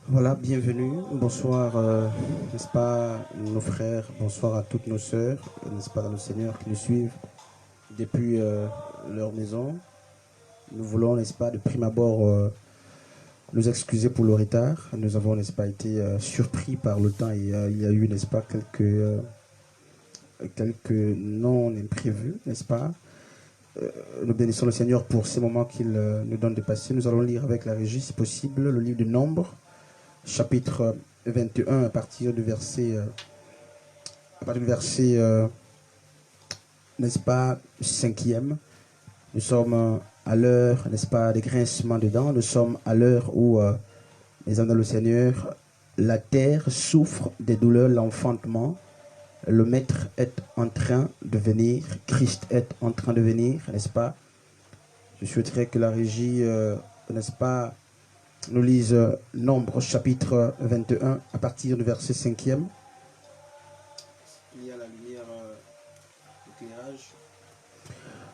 Voilà, bienvenue, bonsoir, n'est-ce pas, nos frères, bonsoir à toutes nos sœurs, n'est-ce pas, dans le Seigneur, qui nous suivent depuis leur maison. Nous voulons, n'est-ce pas, de prime abord, nous excuser pour le retard. Nous avons, n'est-ce pas, été surpris par le temps et il y a eu, n'est-ce pas, quelques non-imprévus, n'est-ce pas. Nous bénissons le Seigneur pour ces moments qu'il nous donne de passer. Nous allons lire avec la régie, si possible, le livre de Nombres, chapitre 21 à partir du verset, n'est-ce pas, 5e. Nous sommes à l'heure, n'est-ce pas, des grincements de dents. Nous sommes à l'heure où, mes amis dans le Seigneur, la terre souffre des douleurs, l'enfantement. Le Maître est en train de venir, Christ est en train de venir, n'est-ce pas? Je souhaiterais que la régie, n'est-ce pas, nous lise Nombre chapitre 21 à partir du verset 5e. Il y a la lumière, l'éclairage.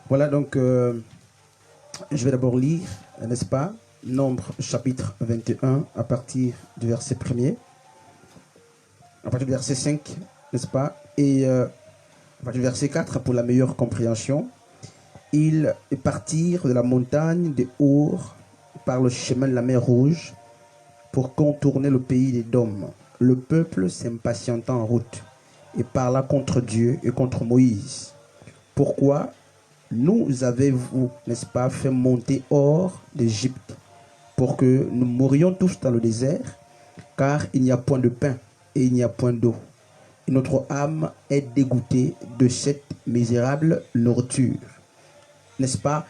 Voilà, donc je vais d'abord lire, n'est-ce pas, Nombre chapitre 21 à partir du verset 1er, à partir du verset 5, n'est-ce pas, et à partir du verset 4 pour la meilleure compréhension. Ils partirent de la montagne de Our par le chemin de la mer Rouge pour contourner le pays des Dômes. Le peuple s'impatienta en route et parla contre Dieu et contre Moïse. Pourquoi nous avez-vous, n'est-ce pas, fait monter hors d'Égypte pour que nous mourions tous dans le désert, car il n'y a point de pain et il n'y a point d'eau. Et notre âme est dégoûtée de cette misérable nourriture. N'est-ce pas?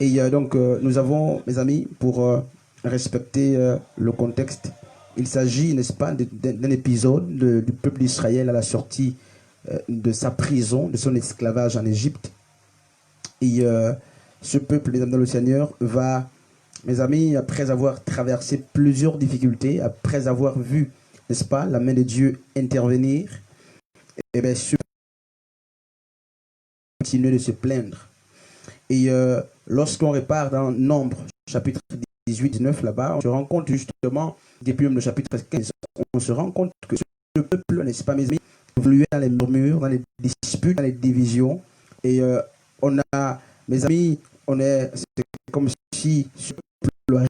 Et donc, nous avons, mes amis, pour respecter le contexte, il s'agit, n'est-ce pas, d'un épisode du peuple d'Israël à la sortie de sa prison, de son esclavage en Égypte. Et ce peuple, les amis dans le Seigneur, va, mes amis, après avoir traversé plusieurs difficultés, après avoir vu, n'est-ce pas, la main de Dieu intervenir, et bien, ce continue de se plaindre. Et lorsqu'on repart dans Nombre, chapitre 18-19, là-bas, on se rend compte justement, depuis même le chapitre 15, on se rend compte que ce peuple, n'est-ce pas, mes amis, évoluait dans les murmures, dans les disputes, dans les divisions. Et on a, mes amis, c'est comme si ce peuple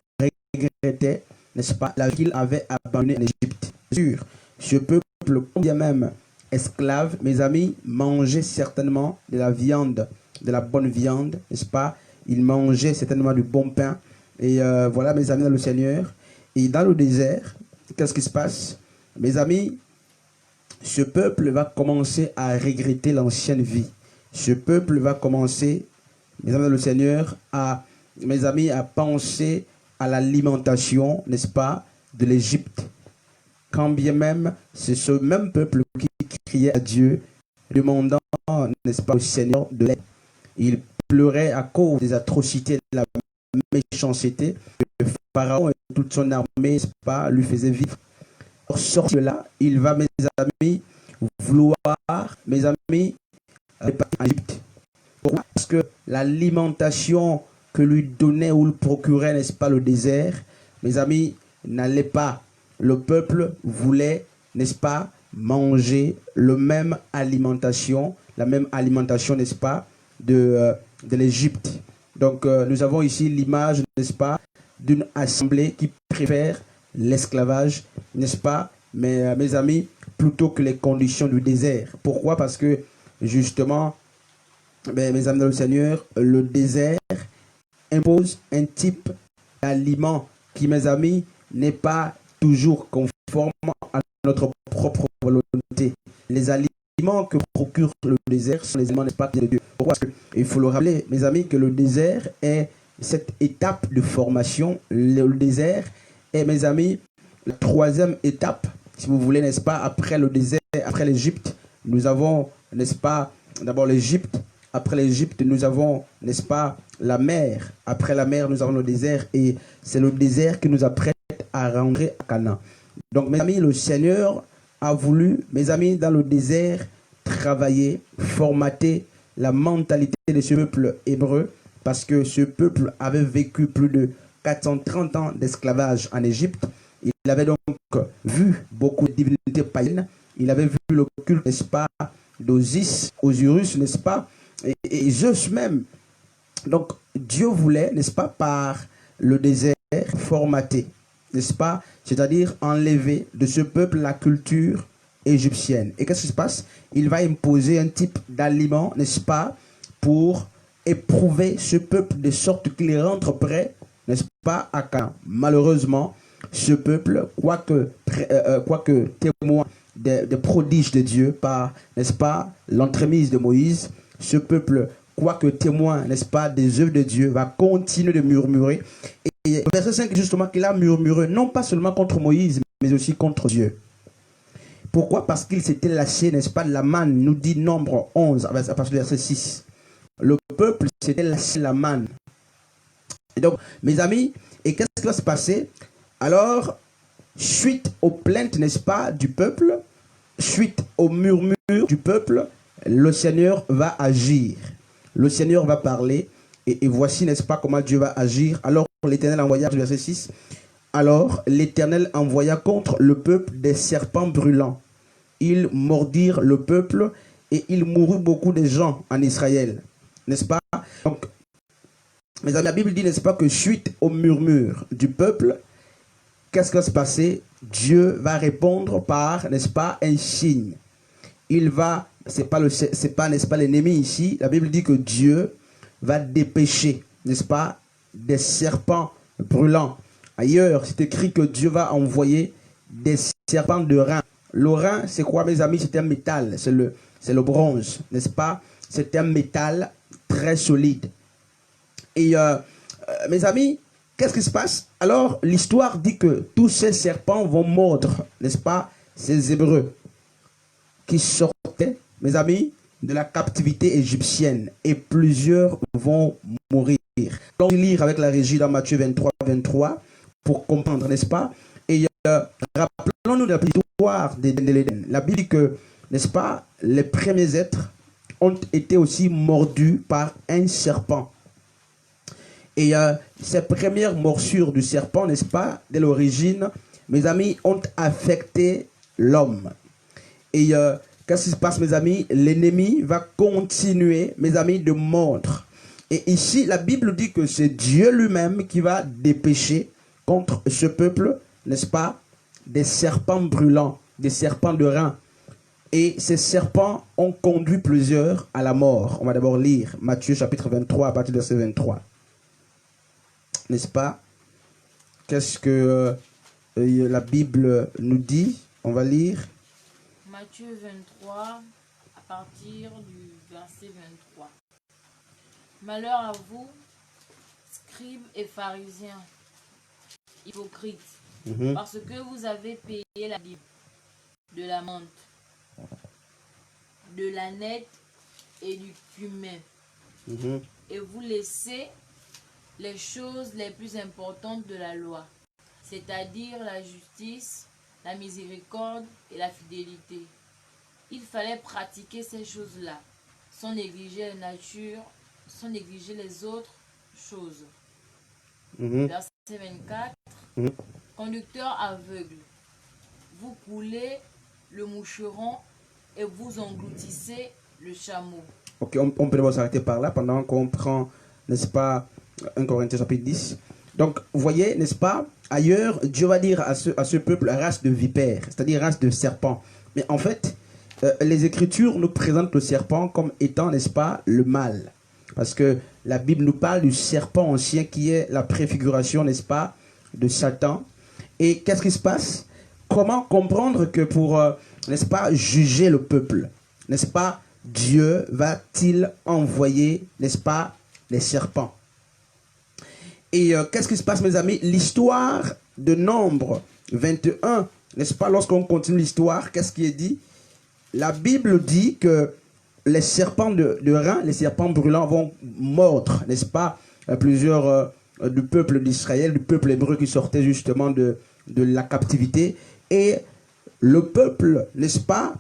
regrettait, n'est-ce pas, la vie qu'il avait abandonnée en Égypte. Sûr, ce peuple, combien même esclave, mes amis, mangeait certainement de la viande, de la bonne viande, n'est-ce pas? Il mangeait certainement du bon pain. Et voilà, mes amis dans le Seigneur. Et dans le désert, qu'est-ce qui se passe? Mes amis, ce peuple va commencer à regretter l'ancienne vie. Ce peuple va commencer, mes amis dans le Seigneur, mes amis, à penser à l'alimentation, n'est-ce pas, de l'Égypte. Quand bien même, c'est ce même peuple qui criait à Dieu, demandant, n'est-ce pas, au Seigneur de l'aide. Il pleurait à cause des atrocités, de la méchanceté. Le Pharaon et toute son armée, n'est-ce pas, lui faisaient vivre. Sorti de là, il va, mes amis, vouloir, mes amis, repartir en Égypte. Pourquoi? Parce que l'alimentation que lui donnait ou le procurait, n'est-ce pas, le désert, mes amis, n'allait pas. Le peuple voulait, n'est-ce pas, manger la même alimentation, n'est-ce pas, de l'Égypte. Donc, nous avons ici l'image, n'est-ce pas, d'une assemblée qui préfère l'esclavage, n'est-ce pas, mais mes amis, plutôt que les conditions du désert. Pourquoi? Parce que, justement, mes amis dans le Seigneur, le désert impose un type d'aliment qui, mes amis, n'est pas toujours conforme à notre propre volonté. Les aliments que procure le désert sont les aliments, n'est-ce pas, de Dieu. Pourquoi? Parce qu'il faut le rappeler, mes amis, que le désert est cette étape de formation. Le désert est, mes amis, la troisième étape, si vous voulez, n'est-ce pas, après le désert, après l'Égypte. Nous avons, n'est-ce pas, d'abord l'Égypte. Après l'Égypte, nous avons, n'est-ce pas, la mer. Après la mer, nous avons le désert. Et c'est le désert qui nous apprête à rentrer à Canaan. Donc, mes amis, le Seigneur a voulu, mes amis, dans le désert, travailler, formater la mentalité de ce peuple hébreu, parce que ce peuple avait vécu plus de 430 ans d'esclavage en Égypte. Il avait donc vu beaucoup de divinités païennes. Il avait vu le culte, n'est-ce pas, d'Osis, Osiris, n'est-ce pas, et Zeus même. Donc, Dieu voulait, n'est-ce pas, par le désert, formater, n'est-ce pas, c'est-à-dire enlever de ce peuple la culture égyptienne. Et qu'est-ce qui se passe? Il va imposer un type d'aliment, n'est-ce pas, pour éprouver ce peuple de sorte qu'il rentre prêt, n'est-ce pas, à Canaan. Malheureusement, ce peuple, quoique témoin des prodiges de Dieu par, n'est-ce pas, l'entremise de Moïse, ce peuple, quoique témoin, n'est-ce pas, des œuvres de Dieu, va continuer de murmurer. Et verset 5, justement, qu'il a murmuré, non pas seulement contre Moïse, mais aussi contre Dieu. Pourquoi? Parce qu'il s'était lâché, n'est-ce pas, de la manne, nous dit Nombre 11, à partir du verset 6. Le peuple s'était lâché la manne. Et donc, mes amis, et qu'est-ce qui va se passer? Alors, suite aux plaintes, n'est-ce pas, du peuple, suite aux murmures du peuple, le Seigneur va agir. Le Seigneur va parler. Et voici, n'est-ce pas, comment Dieu va agir. Alors, l'Éternel envoya, verset 6, alors l'Éternel envoya contre le peuple des serpents brûlants. Ils mordirent le peuple et il mourut beaucoup de gens en Israël. N'est-ce pas? Donc, mais la Bible dit, n'est-ce pas, que suite au murmure du peuple, qu'est-ce qui va se passer? Dieu va répondre par, n'est-ce pas, un signe. Il va, c'est pas, n'est-ce pas, l'ennemi ici. La Bible dit que Dieu va dépêcher, n'est-ce pas, des serpents brûlants. Ailleurs, c'est écrit que Dieu va envoyer des serpents de rein. Le rein, c'est quoi, mes amis? C'est un métal, c'est le bronze, n'est-ce pas? C'est un métal très solide. Et mes amis, qu'est-ce qui se passe? Alors, l'histoire dit que tous ces serpents vont mordre, n'est-ce pas, ces Hébreux qui sortaient, mes amis, de la captivité égyptienne. Et plusieurs vont mourir. On va lire avec la régie dans Matthieu 23, 23 pour comprendre, n'est-ce pas? Et rappelons-nous de la histoire de l'Éden. La Bible dit que, n'est-ce pas, les premiers êtres ont été aussi mordus par un serpent. Et ces premières morsures du serpent, n'est-ce pas, dès l'origine, mes amis, ont affecté l'homme. Et qu'est-ce qui se passe, mes amis? L'ennemi va continuer, mes amis, de mordre. Et ici, la Bible dit que c'est Dieu lui-même qui va dépêcher contre ce peuple, n'est-ce pas, des serpents brûlants, des serpents de rein. Et ces serpents ont conduit plusieurs à la mort. On va d'abord lire Matthieu chapitre 23 à partir du verset 23. N'est-ce pas? Qu'est-ce que la Bible nous dit? On va lire. Matthieu 23 à partir du verset 23. Malheur à vous, scribes et pharisiens, hypocrites, parce que vous avez payé la Bible de la menthe, de l'ânette et du cumin, et vous laissez les choses les plus importantes de la loi, c'est-à-dire la justice, la miséricorde et la fidélité. Il fallait pratiquer ces choses-là, sans négliger la nature, sans négliger les autres choses. Verset 24. Conducteur aveugle, vous coulez le moucheron et vous engloutissez le chameau. Ok, on peut d'abord s'arrêter par là pendant qu'on prend, n'est-ce pas, 1 Corinthiens chapitre 10. Donc, vous voyez, n'est-ce pas, ailleurs, Dieu va dire à ce peuple, race de vipères, c'est-à-dire race de serpents. Mais en fait, les Écritures nous présentent le serpent comme étant, n'est-ce pas, le mal. Parce que la Bible nous parle du serpent ancien qui est la préfiguration, n'est-ce pas, de Satan. Et qu'est-ce qui se passe? Comment comprendre que pour, n'est-ce pas, juger le peuple, n'est-ce pas, Dieu va-t-il envoyer, n'est-ce pas, les serpents? Et qu'est-ce qui se passe, mes amis? L'histoire de Nombre 21, n'est-ce pas, lorsqu'on continue l'histoire, qu'est-ce qui est dit? La Bible dit que les serpents de rein, les serpents brûlants vont mordre, n'est-ce pas, plusieurs du peuple d'Israël, du peuple hébreu qui sortait justement de la captivité. Et le peuple, n'est-ce pas,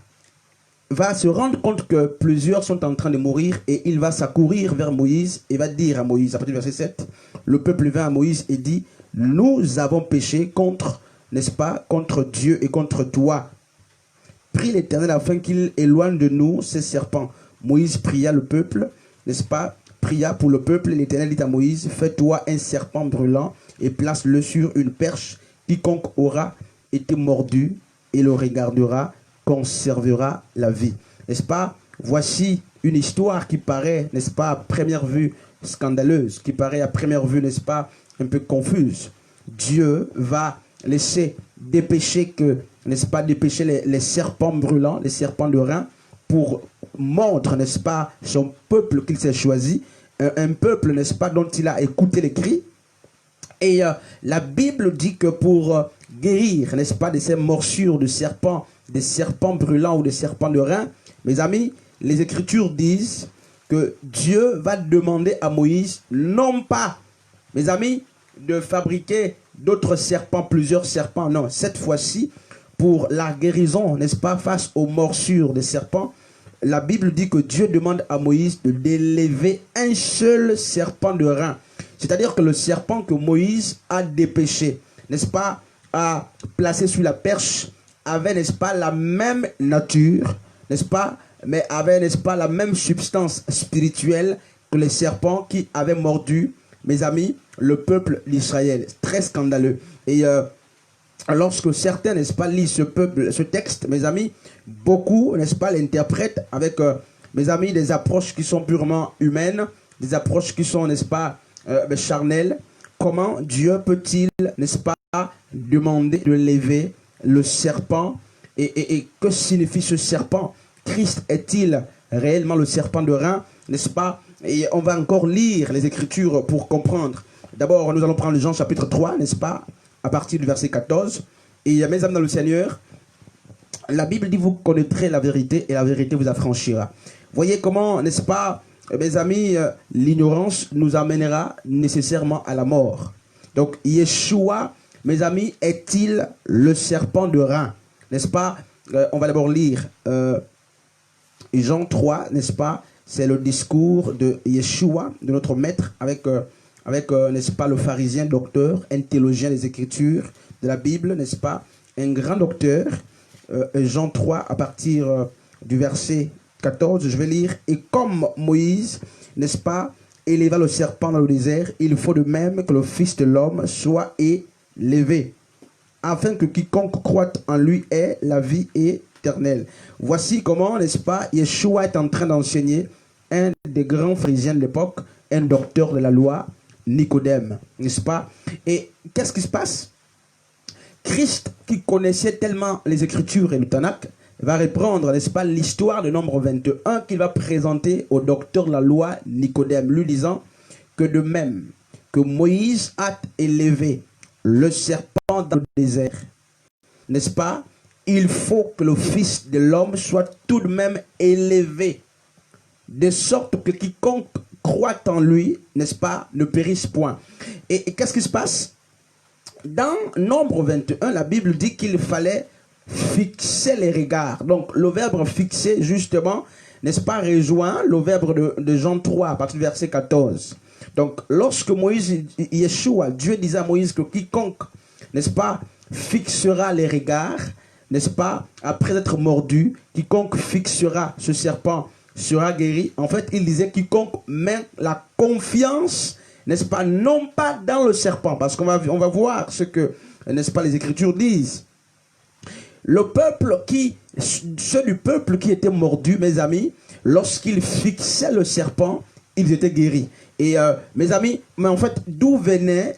va se rendre compte que plusieurs sont en train de mourir et il va s'accourir vers Moïse et va dire à Moïse, à partir du verset 7, le peuple vint à Moïse et dit, nous avons péché contre n'est-ce pas, contre Dieu et contre toi. Prie l'Éternel afin qu'il éloigne de nous ces serpents. Moïse pria le peuple, n'est-ce pas, pria pour le peuple. L'Éternel dit à Moïse, fais-toi un serpent brûlant et place-le sur une perche. Quiconque aura été mordu et le regardera conservera la vie. N'est-ce pas? Voici une histoire qui paraît, n'est-ce pas, à première vue scandaleuse, qui paraît à première vue, n'est-ce pas, un peu confuse. Dieu va laisser dépêcher n'est-ce pas, dépêcher les serpents brûlants, les serpents de rein, pour mordre, n'est-ce pas, son peuple qu'il s'est choisi, un peuple, n'est-ce pas, dont il a écouté les cris. Et la Bible dit que pour guérir, n'est-ce pas, de ces morsures de serpents, des serpents brûlants ou des serpents de rein, mes amis, les Écritures disent que Dieu va demander à Moïse, non pas, mes amis, de fabriquer d'autres serpents, plusieurs serpents, non, cette fois-ci, pour la guérison, n'est-ce pas, face aux morsures des serpents, la Bible dit que Dieu demande à Moïse d'élever un seul serpent de rein. C'est-à-dire que le serpent que Moïse a dépêché, n'est-ce pas, a placé sur la perche, avait, n'est-ce pas, la même nature, n'est-ce pas, mais avait, n'est-ce pas, la même substance spirituelle que les serpents qui avaient mordu, mes amis, le peuple d'Israël. Très scandaleux. Et lorsque certains, n'est-ce pas, lisent ce texte, mes amis, beaucoup, n'est-ce pas, l'interprètent avec, mes amis, des approches qui sont purement humaines, des approches qui sont, n'est-ce pas, charnelles. Comment Dieu peut-il, n'est-ce pas, demander de lever le serpent et que signifie ce serpent? Christ est-il réellement le serpent de rein, n'est-ce pas? Et on va encore lire les Écritures pour comprendre. D'abord, nous allons prendre Jean chapitre 3, n'est-ce pas, à partir du verset 14. Et mes amis dans le Seigneur, la Bible dit, vous connaîtrez la vérité et la vérité vous affranchira. Voyez comment, n'est-ce pas, mes amis, l'ignorance nous amènera nécessairement à la mort. Donc, Yeshua, mes amis, est-il le serpent de rein? N'est-ce pas? On va d'abord lire Jean 3, n'est-ce pas? C'est le discours de Yeshua, de notre maître, avec n'est-ce pas, le pharisien docteur, un théologien des Écritures, de la Bible, n'est-ce pas? Un grand docteur. Jean 3, à partir du verset 14, je vais lire. Et comme Moïse, n'est-ce pas, éleva le serpent dans le désert, il faut de même que le Fils de l'homme soit élevé, afin que quiconque croit en lui ait la vie éternelle. Voici comment, n'est-ce pas, Yeshua est en train d'enseigner un des grands pharisiens de l'époque, un docteur de la loi, Nicodème, n'est-ce pas? Et qu'est-ce qui se passe? Christ, qui connaissait tellement les Écritures et le Tanakh, va reprendre, n'est-ce pas, l'histoire de Nombre 21 qu'il va présenter au docteur de la loi Nicodème, lui disant que de même que Moïse a élevé le serpent dans le désert, n'est-ce pas, il faut que le Fils de l'homme soit tout de même élevé, de sorte que quiconque croit en lui, n'est-ce pas, ne périsse point. Et qu'est-ce qui se passe? Dans Nombre 21, la Bible dit qu'il fallait fixer les regards. Donc, le verbe fixer, justement, n'est-ce pas, rejoint le verbe de Jean 3, à partir du verset 14. Donc, lorsque Moïse, Yeshua, Dieu disait à Moïse que quiconque, n'est-ce pas, fixera les regards, n'est-ce pas, après être mordu, quiconque fixera ce serpent sera guéri. En fait, il disait quiconque met la confiance, n'est-ce pas, non pas dans le serpent, parce qu'on va voir ce que, n'est-ce pas, les Écritures disent. Le peuple ceux du peuple qui étaient mordus, mes amis, lorsqu'ils fixaient le serpent, ils étaient guéris. Et mes amis, mais en fait, d'où venait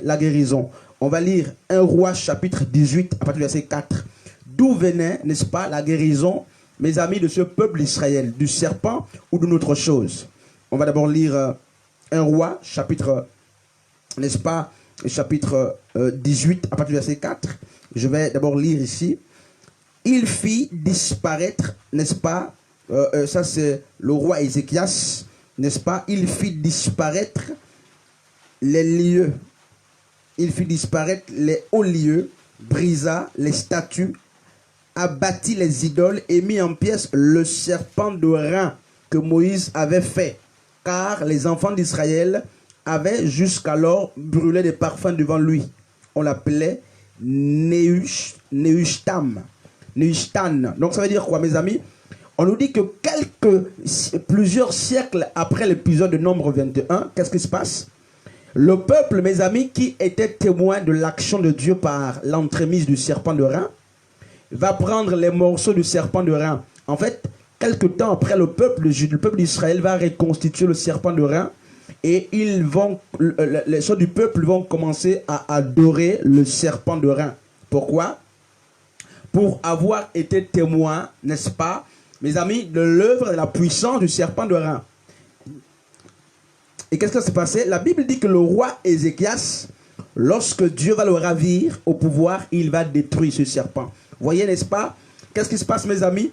la guérison? On va lire 1 Roi chapitre 18 à partir du verset 4. D'où venait, n'est-ce pas, la guérison, mes amis, de ce peuple d'Israël, du serpent ou d'une autre chose? On va d'abord lire 1 Roi chapitre, n'est-ce pas, chapitre 18 à partir du verset 4. Je vais d'abord lire ici. Il fit disparaître, n'est-ce pas, ça c'est le roi Ézéchias, n'est-ce pas, il fit disparaître les lieux, il fit disparaître les hauts lieux, brisa les statues, abattit les idoles et mit en pièces le serpent de rein que Moïse avait fait, car les enfants d'Israël avaient jusqu'alors brûlé des parfums devant lui. On l'appelait Nehushtan. Donc ça veut dire quoi, mes amis? On nous dit que plusieurs siècles après l'épisode de Nombre 21, qu'est-ce qui se passe? Le peuple, mes amis, qui était témoin de l'action de Dieu par l'entremise du serpent de rein, va prendre les morceaux du serpent de rein. En fait, quelque temps après, le peuple d'Israël va reconstituer le serpent de rein et les gens du peuple vont commencer à adorer le serpent de rein. Pourquoi? Pour avoir été témoin, n'est-ce pas, mes amis, de l'œuvre de la puissance du serpent de rein. Et qu'est-ce qui s'est passé? La Bible dit que le roi Ézéchias, lorsque Dieu va le ravir au pouvoir, il va détruire ce serpent. Vous voyez, n'est-ce pas? Qu'est-ce qui se passe, mes amis?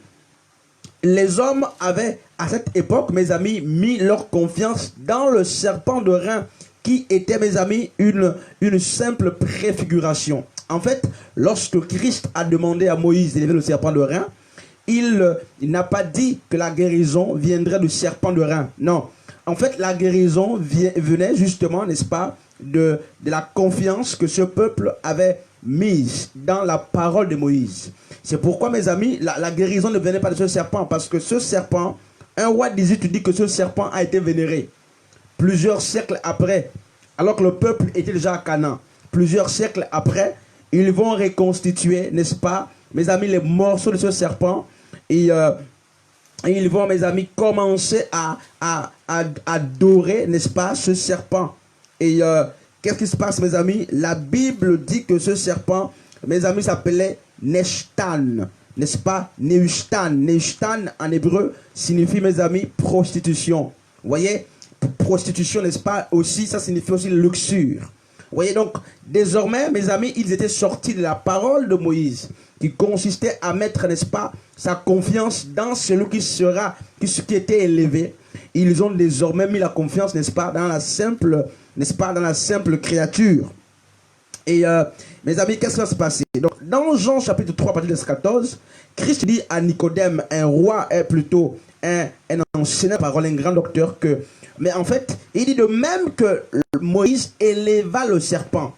Les hommes avaient, à cette époque, mes amis, mis leur confiance dans le serpent de rein, qui était, mes amis, une simple préfiguration. En fait, lorsque Christ a demandé à Moïse d'élever le serpent de rein, il n'a pas dit que la guérison viendrait du serpent de rein. Non. En fait, la guérison venait justement, n'est-ce pas, de la confiance que ce peuple avait mise dans la parole de Moïse. C'est pourquoi, mes amis, la guérison ne venait pas de ce serpent, parce que ce serpent, un roi d'Égypte dit que ce serpent a été vénéré. Plusieurs siècles après, alors que le peuple était déjà à Canaan, plusieurs siècles après, ils vont reconstituer, n'est-ce pas, mes amis, les morceaux de ce serpent, et ils vont, mes amis, commencer à adorer, n'est-ce pas, ce serpent. Et qu'est-ce qui se passe, mes amis? La Bible dit que ce serpent, mes amis, s'appelait Nehushtan, n'est-ce pas? Nehushtan. Nehushtan, en hébreu, signifie, mes amis, prostitution. Vous voyez? Prostitution, n'est-ce pas? Aussi, ça signifie aussi luxure. Vous voyez, donc, désormais, mes amis, ils étaient sortis de la parole de Moïse, qui consistait à mettre, n'est-ce pas, sa confiance dans celui qui était élevé. Ils ont désormais mis la confiance, n'est-ce pas, dans la simple, n'est-ce pas, dans la simple créature. Et mes amis, qu'est-ce qui va se passer? Donc, dans Jean chapitre 3, partir de 14, Christ dit à Nicodème, un roi est plutôt un enseignant de parole, un grand docteur, que, mais en fait, il dit de même que Moïse éleva le serpent,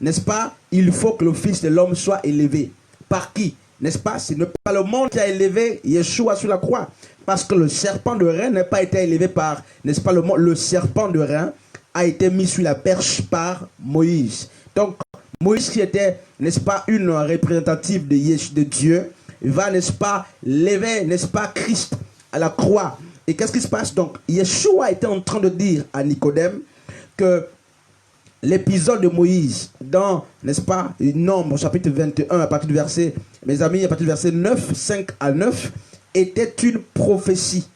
n'est-ce pas, il faut que le Fils de l'homme soit élevé. Par qui? N'est-ce pas? Ce n'est pas le monde qui a élevé Yeshua sur la croix. Parce que le serpent de rein n'a pas été élevé par, n'est-ce pas, le monde. Le serpent de rein a été mis sur la perche par Moïse. Donc, Moïse qui était, n'est-ce pas, une représentative de Dieu, va, n'est-ce pas, lever, n'est-ce pas, Christ à la croix. Et qu'est-ce qui se passe? Donc, Yeshua était en train de dire à Nicodème que l'épisode de Moïse, dans, n'est-ce pas, Nombre, chapitre 21, à partir du verset, mes amis, à partir du verset 9, 5 à 9, était une prophétie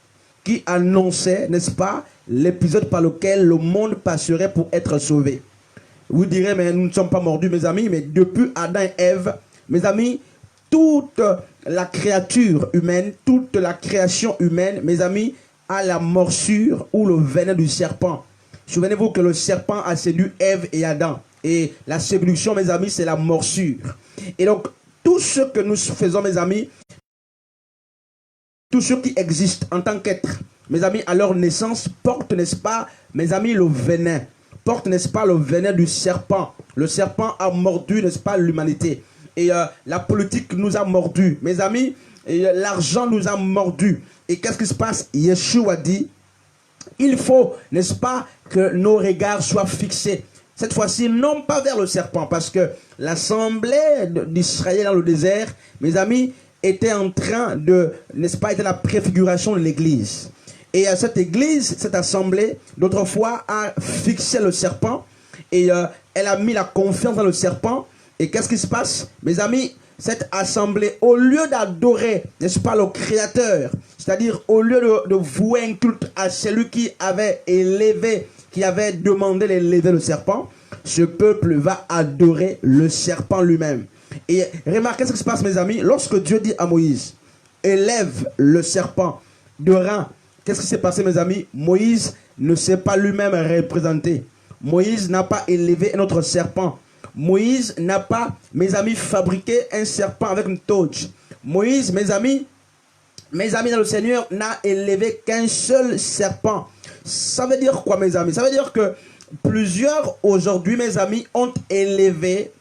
qui annonçait, n'est-ce pas, l'épisode par lequel le monde passerait pour être sauvé. Vous direz, mais nous ne sommes pas mordus, mes amis, mais depuis Adam et Ève, mes amis, toute la créature humaine, toute la création humaine, mes amis, a la morsure ou le venin du serpent. Souvenez-vous que le serpent a séduit Ève et Adam. Et la séduction, mes amis, c'est la morsure. Et donc, tout ce que nous faisons, mes amis, tout ce qui existe en tant qu'être, mes amis, à leur naissance, porte, n'est-ce pas, mes amis, le venin. Porte, n'est-ce pas, le venin du serpent. Le serpent a mordu, n'est-ce pas, l'humanité. Et la politique nous a mordu. Mes amis, l'argent nous a mordu. Et qu'est-ce qui se passe? Yeshua dit, il faut, n'est-ce pas, que nos regards soient fixés. Cette fois-ci, non pas vers le serpent, parce que l'assemblée d'Israël dans le désert, mes amis, était en train de, n'est-ce pas, était la préfiguration de l'église. Et cette église, cette assemblée, d'autrefois, a fixé le serpent, et elle a mis la confiance dans le serpent. Et qu'est-ce qui se passe? Mes amis, cette assemblée, au lieu d'adorer, n'est-ce pas, le Créateur, c'est-à-dire au lieu de vouer un culte à celui qui avait élevé, qui avait demandé d'élever le serpent, ce peuple va adorer le serpent lui-même. Et remarquez ce qui se passe, mes amis, lorsque Dieu dit à Moïse, élève le serpent de rein, qu'est-ce qui s'est passé, mes amis? Moïse ne s'est pas lui-même représenté. Moïse n'a pas élevé un autre serpent. Moïse n'a pas, mes amis, fabriqué un serpent avec une torche. Moïse, mes amis, dans le Seigneur, n'a élevé qu'un seul serpent. Ça veut dire quoi, mes amis? Ça veut dire que plusieurs, aujourd'hui, mes amis, ont élevé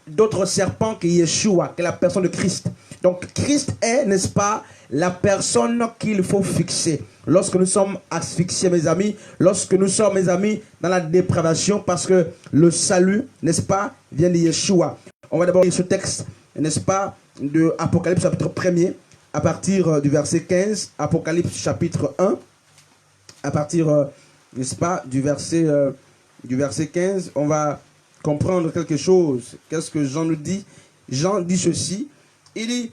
d'autre serpent que Yeshua, que la personne de Christ. Donc Christ est, n'est-ce pas, la personne qu'il faut fixer. Lorsque nous sommes asphyxiés, mes amis, lorsque nous sommes, mes amis, dans la dépravation, parce que le salut, n'est-ce pas, vient de Yeshua. On va d'abord lire ce texte, n'est-ce pas, de Apocalypse chapitre 1er, à partir du verset 15, Apocalypse chapitre 1, à partir, n'est-ce pas, du verset 15, on va comprendre quelque chose. Qu'est-ce que Jean nous dit? Jean dit ceci, il dit,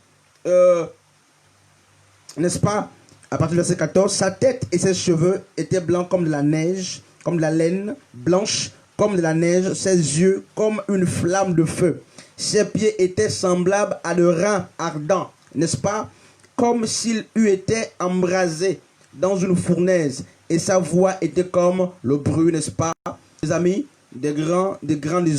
n'est-ce pas, à partir du verset 14, sa tête et ses cheveux étaient blancs comme de la neige, comme de la laine, blanche comme de la neige, ses yeux comme une flamme de feu. Ses pieds étaient semblables à de reins ardents, n'est-ce pas, comme s'il eût été embrasé dans une fournaise, et sa voix était comme le bruit, n'est-ce pas, mes amis, des grands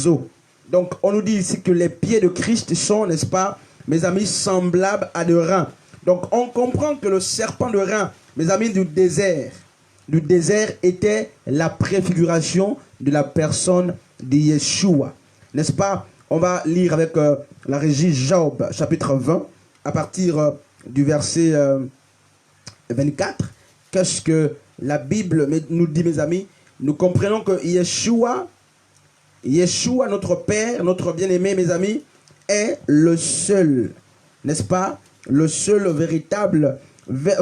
eaux. Donc, on nous dit ici que les pieds de Christ sont, n'est-ce pas, mes amis, semblables à de reins. Donc, on comprend que le serpent de reins, mes amis, du désert était la préfiguration de la personne de Yeshua. N'est-ce pas? On va lire avec la régie Job, chapitre 20, à partir du verset 24. Qu'est-ce que la Bible nous dit, mes amis? Nous comprenons que Yeshua, notre Père, notre bien-aimé, mes amis, est le seul, n'est-ce pas? Le seul véritable,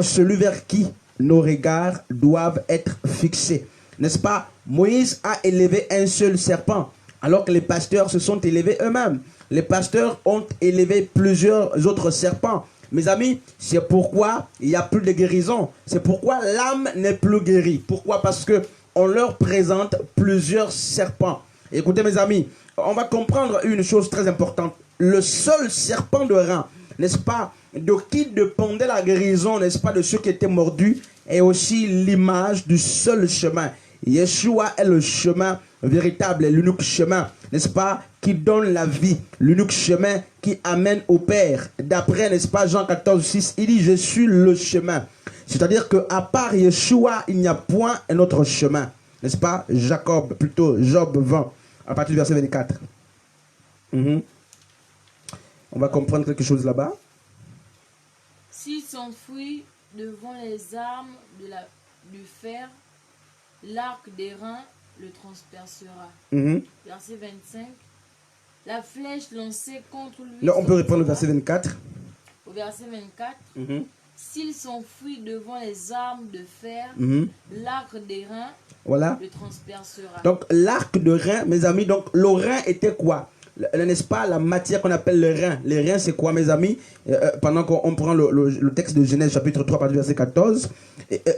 celui vers qui nos regards doivent être fixés. N'est-ce pas? Moïse a élevé un seul serpent, alors que les pasteurs se sont élevés eux-mêmes. Les pasteurs ont élevé plusieurs autres serpents. Mes amis, c'est pourquoi il n'y a plus de guérison. C'est pourquoi l'âme n'est plus guérie. Pourquoi? Parce que on leur présente plusieurs serpents. Écoutez, mes amis, on va comprendre une chose très importante. Le seul serpent de rein, n'est-ce pas, de qui dépendait la guérison, n'est-ce pas, de ceux qui étaient mordus, est aussi l'image du seul chemin. Yeshua est le chemin véritable, l'unique chemin, n'est-ce pas, qui donne la vie, l'unique chemin qui amène au Père. D'après, n'est-ce pas, Jean 14, 6, il dit, je suis le chemin. C'est-à-dire qu'à part Yeshua, il n'y a point un autre chemin. N'est-ce pas, Job 20, à partir du verset 24. On va comprendre quelque chose là-bas. S'il s'enfuit devant les armes du fer, l'arc d'airain le transpercera. Verset 25. La flèche lancée contre lui. Là, on peut reprendre le verset 24. Au verset 24. S'il s'enfuit devant les armes de fer, l'arc d'airain le transpercera. Donc, l'arc de rein, mes amis, donc le rein était quoi? N'est-ce pas la matière qu'on appelle le rein? Les reins, c'est quoi, mes amis? Pendant qu'on prend le texte de Genèse chapitre 3, partir du verset 14,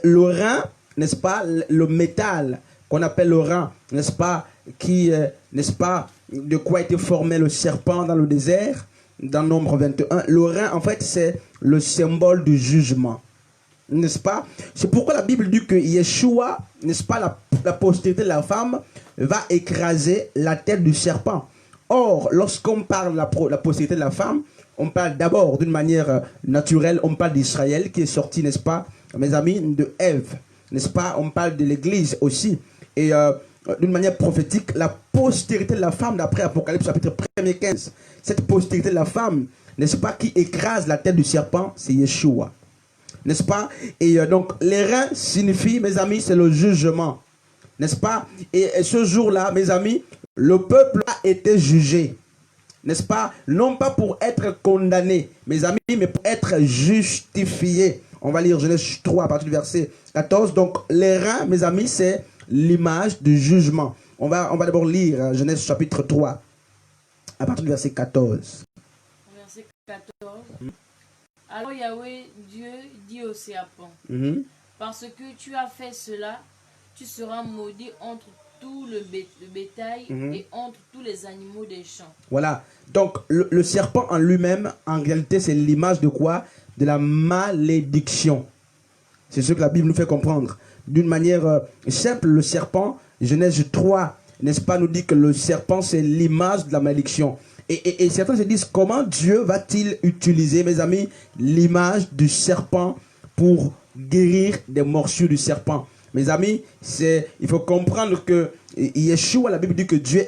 le rein, n'est-ce pas, le métal qu'on appelle le rein, n'est-ce pas, qui, n'est-ce pas, de quoi était formé le serpent dans le désert, dans Nombre 21. Le rein, en fait, c'est le symbole du jugement, n'est-ce pas? C'est pourquoi la Bible dit que Yeshua, n'est-ce pas, la postérité de la femme va écraser la tête du serpent. Or, lorsqu'on parle de la postérité de la femme, on parle d'abord d'une manière naturelle, on parle d'Israël qui est sorti, n'est-ce pas, mes amis, de Ève, n'est-ce pas? On parle de l'Église aussi. Et d'une manière prophétique, la postérité de la femme, d'après Apocalypse chapitre 1er 15, cette postérité de la femme, n'est-ce pas, qui écrase la tête du serpent, c'est Yeshua. N'est-ce pas? Et donc, les reins signifient, mes amis, c'est le jugement. N'est-ce pas? Et ce jour-là, mes amis, le peuple a été jugé. N'est-ce pas? Non pas pour être condamné, mes amis, mais pour être justifié. On va lire Genèse 3 à partir du verset 14. Donc, les reins, mes amis, c'est l'image du jugement. On va d'abord lire Genèse chapitre 3 à partir du verset 14. Verset 14. Alors Yahweh Dieu dit au serpent, parce que tu as fait cela, tu seras maudit entre tout le bétail et entre tous les animaux des champs. Voilà. Donc, le serpent en lui-même, en réalité, c'est l'image de quoi? De la malédiction. C'est ce que la Bible nous fait comprendre. D'une manière simple, le serpent, Genèse 3, n'est-ce pas, nous dit que le serpent, c'est l'image de la malédiction. Et certains se disent, comment Dieu va-t-il utiliser, mes amis, l'image du serpent pour guérir des morsures du serpent? Mes amis, il faut comprendre que Yeshua, la Bible dit que Dieu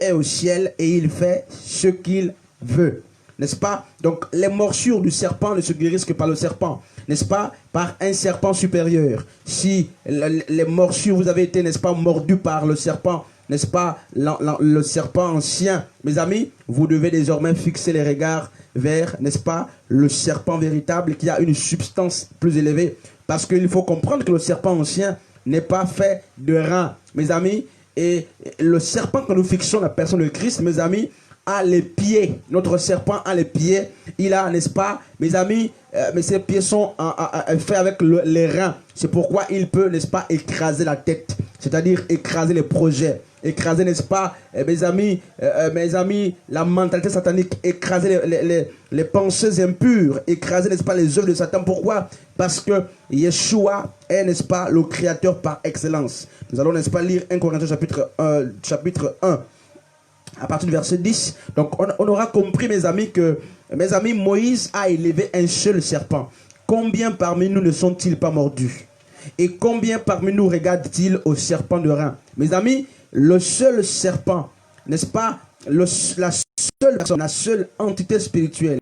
est au ciel et il fait ce qu'il veut. N'est-ce pas? Donc, les morsures du serpent ne se guérissent que par le serpent. N'est-ce pas? Par un serpent supérieur. Si les morsures, vous avez été, n'est-ce pas, mordus par le serpent, n'est-ce pas, le serpent ancien, mes amis, vous devez désormais fixer les regards vers, n'est-ce pas, le serpent véritable qui a une substance plus élevée. Parce qu'il faut comprendre que le serpent ancien n'est pas fait de reins, mes amis. Et le serpent que nous fixons, la personne de Christ, mes amis, a les pieds. Notre serpent a les pieds. Il a, n'est-ce pas, mes amis, mais ses pieds sont faits avec les reins. C'est pourquoi il peut, n'est-ce pas, écraser la tête. C'est-à-dire écraser les projets. Écraser, n'est-ce pas, mes amis, la mentalité satanique, écraser les pensées impures, écraser, n'est-ce pas, les œuvres de Satan. Pourquoi? Parce que Yeshua est, n'est-ce pas, le créateur par excellence. Nous allons, n'est-ce pas, lire 1 Corinthiens chapitre 1, à partir du verset 10. Donc, on aura compris, mes amis, que, mes amis, Moïse a élevé un seul serpent. Combien parmi nous ne sont-ils pas mordus? Et combien parmi nous regardent-ils au serpent de rein? Mes amis, le seul serpent, n'est-ce pas, la seule entité spirituelle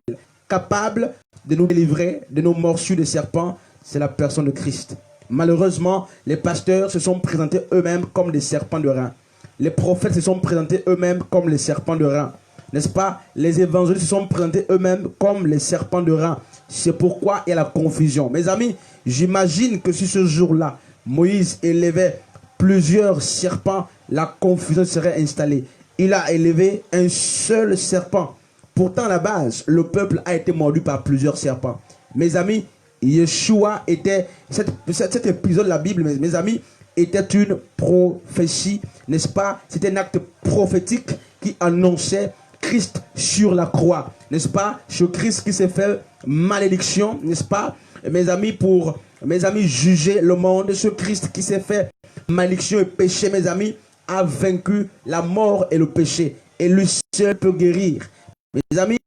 capable de nous délivrer de nos morsures de serpent, c'est la personne de Christ. Malheureusement, les pasteurs se sont présentés eux-mêmes comme des serpents de rein. Les prophètes se sont présentés eux-mêmes comme les serpents de rein. N'est-ce pas? Les évangélistes se sont présentés eux-mêmes comme les serpents de rein. C'est pourquoi il y a la confusion. Mes amis, j'imagine que si ce jour-là, Moïse élevait plusieurs serpents, la confusion serait installée. Il a élevé un seul serpent. Pourtant, à la base, le peuple a été mordu par plusieurs serpents. Mes amis, Yeshua était... Cet épisode de la Bible, mes amis, était une prophétie, n'est-ce pas? C'était un acte prophétique qui annonçait Christ sur la croix, n'est-ce pas? Ce Christ qui s'est fait malédiction, n'est-ce pas, mes amis, pour, mes amis, juger le monde. Ce Christ qui s'est fait malédiction et péché, mes amis, a vaincu la mort et le péché. Et lui seul peut guérir. Mes amis,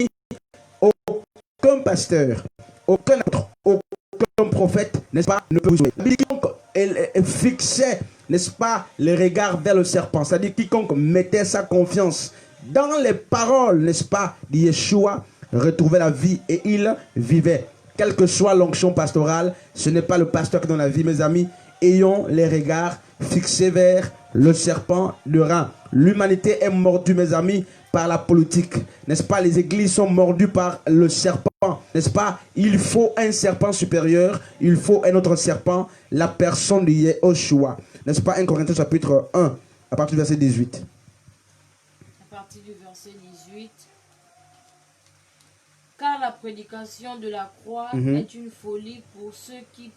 aucun pasteur, aucun prophète, n'est-ce pas, ne peut vous sauver. Elle fixait, n'est-ce pas, les regards vers le serpent. C'est-à-dire quiconque mettait sa confiance dans les paroles, n'est-ce pas, de Yeshua, retrouvait la vie et il vivait. Quelle que soit l'onction pastorale, ce n'est pas le pasteur qui donne la vie, mes amis. Ayons les regards fixés vers le serpent de rein. L'humanité est mordue, mes amis, par la politique. N'est-ce pas? Les églises sont mordues par le serpent. N'est-ce pas? Il faut un serpent supérieur. Il faut un autre serpent. La personne de Yeshua. N'est-ce pas? 1 Corinthiens chapitre 1, à partir du verset 18. À partir du verset 18. Car la prédication de la croix est une folie pour ceux qui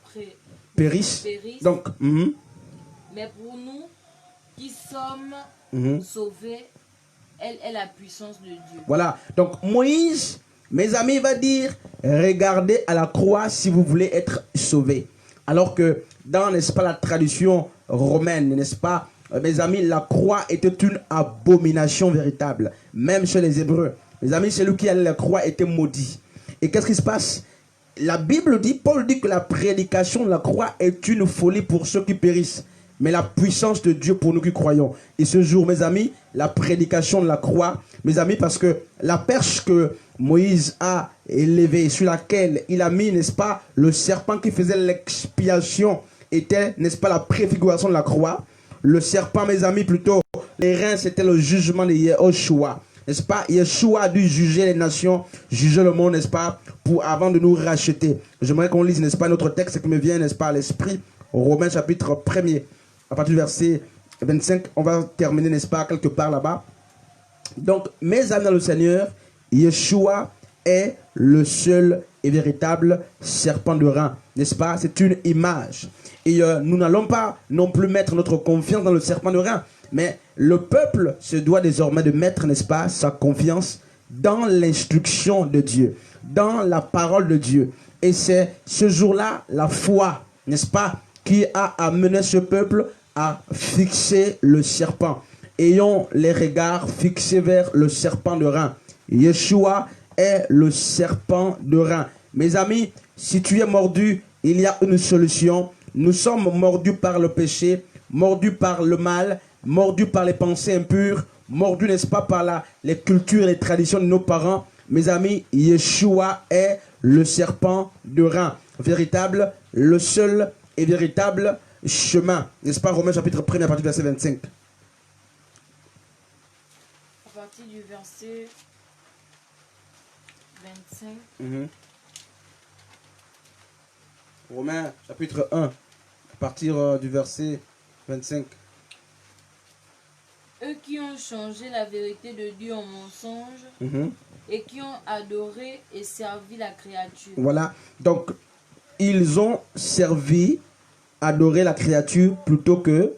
périssent. Donc, mais pour nous qui sommes sauvés, elle est la puissance de Dieu. Voilà. Donc, Moïse, mes amis, va dire, regardez à la croix si vous voulez être sauvés. Alors que dans, n'est-ce pas, la tradition romaine, n'est-ce pas, mes amis, la croix était une abomination véritable. Même chez les Hébreux. Mes amis, celui qui allait à la croix était maudit. Et qu'est-ce qui se passe? La Bible dit, Paul dit que la prédication de la croix est une folie pour ceux qui périssent. Mais la puissance de Dieu pour nous qui croyons. Et ce jour, mes amis, la prédication de la croix, mes amis, parce que la perche que Moïse a élevée, sur laquelle il a mis, n'est-ce pas, le serpent qui faisait l'expiation, était, n'est-ce pas, la préfiguration de la croix. Le serpent, mes amis, plutôt, les reins, c'était le jugement de Yeshua. N'est-ce pas? Yeshua a dû juger les nations, juger le monde, n'est-ce pas, avant de nous racheter. J'aimerais qu'on lise, n'est-ce pas, notre texte qui me vient, n'est-ce pas, à l'esprit, Romains chapitre 1er. À partir du verset 25, on va terminer, n'est-ce pas, quelque part là-bas. Donc, mes amis dans le Seigneur, Yeshua est le seul et véritable serpent de rein, n'est-ce pas? C'est une image. Et nous n'allons pas non plus mettre notre confiance dans le serpent de rein, mais le peuple se doit désormais de mettre, n'est-ce pas, sa confiance dans l'instruction de Dieu, dans la parole de Dieu. Et c'est ce jour-là, la foi, n'est-ce pas, qui a amené ce peuple à fixer le serpent. Ayons les regards fixés vers le serpent de rein. Yeshua est le serpent de rein. Mes amis, si tu es mordu, il y a une solution. nous sommes mordus par le péché, mordus par le mal, mordus par les pensées impures, mordus, n'est-ce pas, par les cultures et les traditions de nos parents. Mes amis, Yeshua est le serpent de rein, véritable, le seul et véritable chemin. N'est-ce pas, Romains chapitre 1 à partir du verset 25. À partir du verset 25. Romains chapitre 1, à partir du verset 25. Eux qui ont changé la vérité de Dieu en mensonge et qui ont adoré et servi la créature. Voilà, donc ils ont servi, adoré la créature plutôt que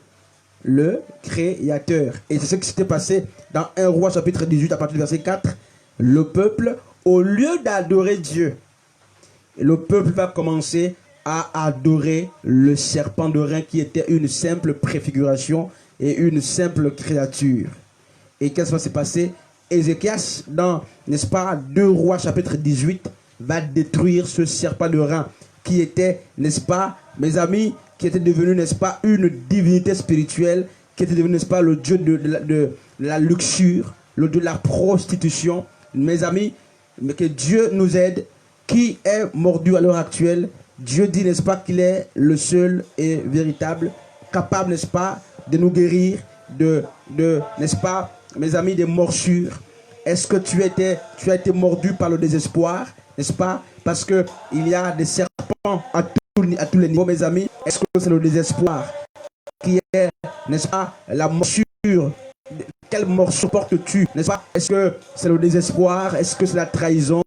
le Créateur. Et c'est ce qui s'était passé dans 1 Roi chapitre 18 à partir du verset 4. Le peuple, au lieu d'adorer Dieu, le peuple va commencer à adorer le serpent de rein qui était une simple préfiguration et une simple créature. Et qu'est-ce qui va se passer? Ézéchias, dans, n'est-ce pas, 2 Rois chapitre 18, va détruire ce serpent de rein qui était, n'est-ce pas, mes amis, qui était devenu, n'est-ce pas, une divinité spirituelle, qui était devenu, n'est-ce pas, le dieu de la luxure, le dieu de la prostitution. Mes amis, mais que Dieu nous aide. Qui est mordu à l'heure actuelle? Dieu dit, n'est-ce pas, qu'il est le seul et véritable, capable, n'est-ce pas, de nous guérir n'est-ce pas, mes amis, des morsures. Est-ce que tu as été mordu par le désespoir, n'est-ce pas? Parce que il y a des serpents à tous les niveaux, mes amis. Est-ce que c'est le désespoir qui est, n'est-ce pas, la morsure? Quelle morsure portes-tu, n'est-ce pas? Est-ce que c'est le désespoir? Est-ce que c'est la trahison?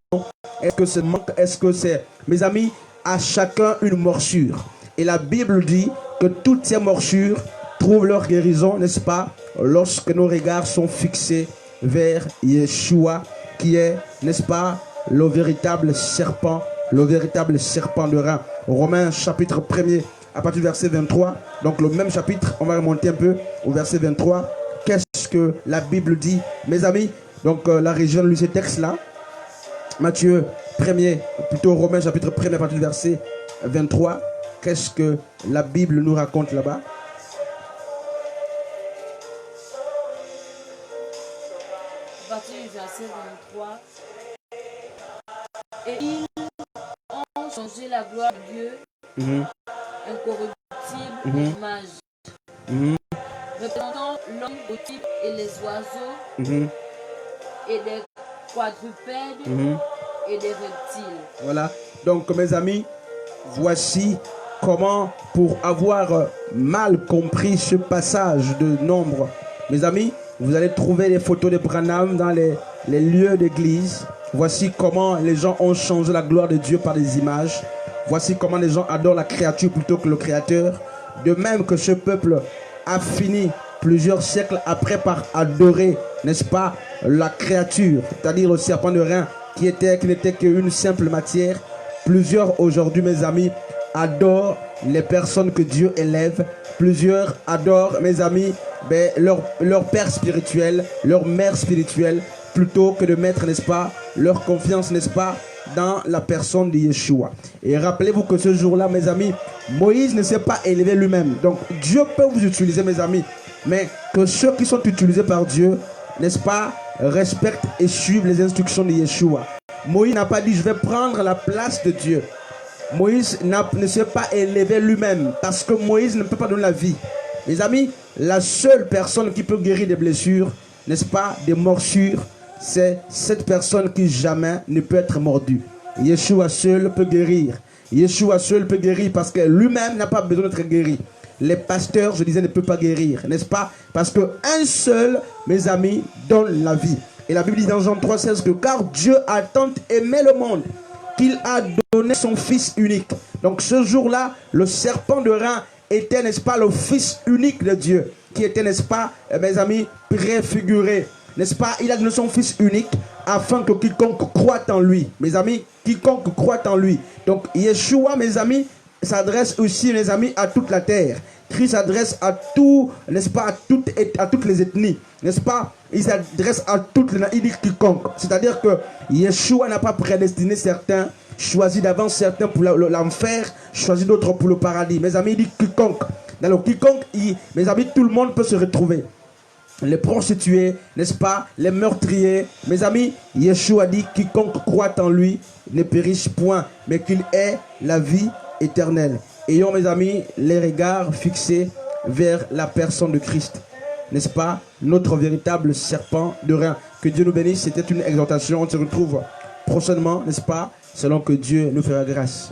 Est-ce que c'est le manque? Est-ce que c'est... Mes amis, à chacun une morsure. Et la Bible dit que toutes ces morsures trouvent leur guérison, n'est-ce pas, lorsque nos regards sont fixés vers Yeshua, qui est, n'est-ce pas, le véritable serpent de rein. Romains chapitre 1er, à partir du verset 23, donc le même chapitre, on va remonter un peu au verset 23. Qu'est-ce que la Bible dit, mes amis? Donc la région de ce texte-là, Matthieu 1er, plutôt Romains chapitre 1er, à partir du verset 23. Qu'est-ce que la Bible nous raconte là-bas? À partir du verset 23. Et ils ont changé la gloire de Dieu, incorruptible, image, représentant l'homme au type et les oiseaux, et des quadrupèdes, et des reptiles. Voilà, donc mes amis, voici comment, pour avoir mal compris ce passage de Nombre, mes amis, vous allez trouver les photos de Branham dans les lieux d'église. Voici comment les gens ont changé la gloire de Dieu par des images. Voici comment les gens adorent la créature plutôt que le Créateur. De même que ce peuple a fini plusieurs siècles après par adorer, n'est-ce pas, la créature, c'est-à-dire le serpent de rein qui n'était qu'une simple matière. Plusieurs aujourd'hui, mes amis, adorent les personnes que Dieu élève. Plusieurs adorent, mes amis, leur père spirituel, leur mère spirituelle, plutôt que de mettre, n'est-ce pas, leur confiance, n'est-ce pas, dans la personne de Yeshua. Et rappelez-vous que ce jour-là, mes amis, Moïse ne s'est pas élevé lui-même. Donc Dieu peut vous utiliser, mes amis, mais que ceux qui sont utilisés par Dieu, n'est-ce pas, respectent et suivent les instructions de Yeshua. Moïse n'a pas dit je vais prendre la place de Dieu. Moïse ne s'est pas élevé lui-même parce que Moïse ne peut pas donner la vie. Mes amis, la seule personne qui peut guérir des blessures, n'est-ce pas, des morsures, c'est cette personne qui jamais ne peut être mordue. Yeshua seul peut guérir. Yeshua seul peut guérir parce que lui-même n'a pas besoin d'être guéri. Les pasteurs, je disais, ne peuvent pas guérir, n'est-ce pas? Parce qu'un seul, mes amis, donne la vie. Et la Bible dit dans Jean 3,16 que car Dieu a tant aimé le monde qu'il a donné son Fils unique. Donc ce jour-là, le serpent de rein était, n'est-ce pas, le Fils unique de Dieu, qui était, n'est-ce pas, mes amis, préfiguré. N'est-ce pas? Il a donné son Fils unique afin que quiconque croit en lui. Mes amis, quiconque croit en lui. Donc Yeshua, mes amis, s'adresse aussi, mes amis, à toute la terre. Christ s'adresse à tout, n'est-ce pas, à toutes les ethnies, n'est-ce pas? Il s'adresse à toutes les, il dit quiconque. C'est-à-dire que Yeshua n'a pas prédestiné certains, choisi d'avance certains pour l'enfer, choisi d'autres pour le paradis. Mes amis, il dit quiconque. Dans le quiconque, mes amis, tout le monde peut se retrouver. Les prostituées, n'est-ce pas, les meurtriers. Mes amis, Yeshua dit quiconque croit en lui ne périsse point, mais qu'il ait la vie éternelle. Ayons, mes amis, les regards fixés vers la personne de Christ, n'est-ce pas, notre véritable serpent de rein. Que Dieu nous bénisse. C'était une exhortation. On se retrouve prochainement, n'est-ce pas, selon que Dieu nous fera grâce.